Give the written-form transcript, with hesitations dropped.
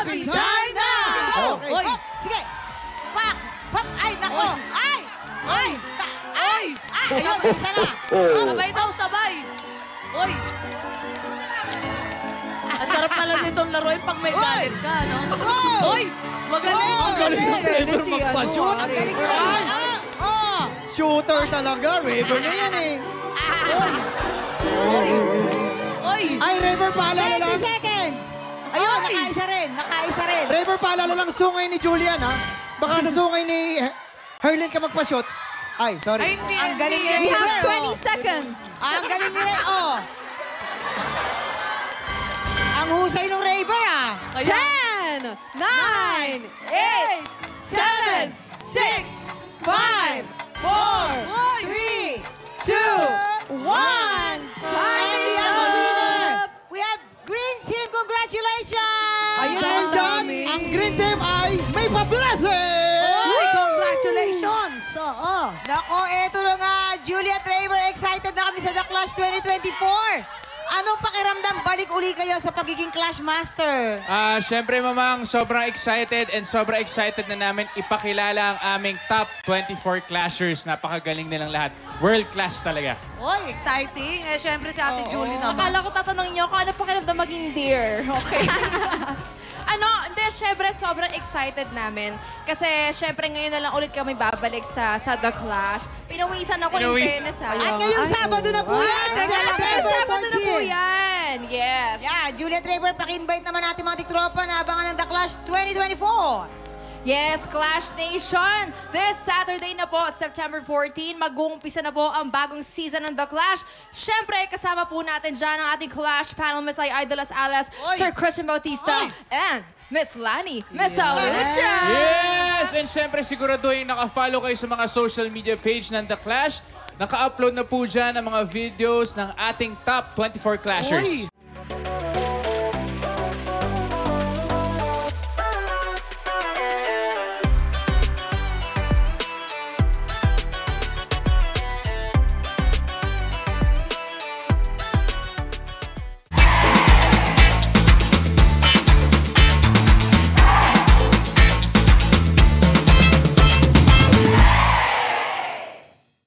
Happy time na! Okay. Oy! Sige! Pak! Pak! Ay, nako! Ay! Ay! Ay! Ayun, isa na! Sabay daw, sabay! Oy! Ang sarap pala nitong laruin pag may galit ka, no? Oy! Magaling! Ang galing ng Raver magpa-shoot. Ang galing ko rin! Oh! Shooter talaga. Raver na yan eh. Oy! Oy! Ay, Raver, paalala 20 lang. seconds! Ayun, nakaisa rin! Nakaisa rin! Raver, paalala lang sungay ni Julian, ha? Baka sa sungay ni Herlin ka magpa-shoot. Ay, sorry. Ay, hindi! Ang galing ni hindi. Raver! You have 20 seconds. Ang galing ni Raver! Oh! Ang husay ng Raver, ah! 10, 9, 8, 7, 6, 5, 4, 3, 2, 1. Time And we is have a winner! up. We have Green Team! Congratulations! Ayun, Dahil ang dyan, dami. ang Green Team ay may pa-blessing! Oy! Congratulations! Oo! Nako, eto na nga, Julia at Raver, excited na kami sa The Clash 2024. Anong pakiramdam? Balik uli kayo sa pagiging Clash Master. Siyempre, Mamang, sobrang excited na namin ipakilala ang aming top 24 Clashers. Napakagaling nilang lahat. World class talaga. Oy, exciting! Eh, syempre si Ate Julie naman. Akala ko tatanungin niyo kung ano pakiramdam maging dear. Okay. Hindi, syempre, sobrang excited namin. Kasi, syempre, ngayon na lang ulit kami babalik sa The Clash. Pinawisan ako in fairness, ha? At ngayong Sabado na po yan, September Sabado na po 14. yan. Yes. Yeah, Julia at Raver, paki-invite naman natin mga tiktropa na abangan ng The Clash 2024. Yes, Clash Nation! This Saturday na po, September 14, mag-uumpisa na po ang bagong season ng The Clash. Siyempre, kasama po natin dyan ang ating Clash panel, Miss Idolas Alas, Sir Christian Bautista, and Miss Lani, Miss Alicia! Yes! And siyempre, siguraduhin naka-follow kayo sa mga social media page ng The Clash. Naka-upload na po dyan ang mga videos ng ating top 24 Clashers.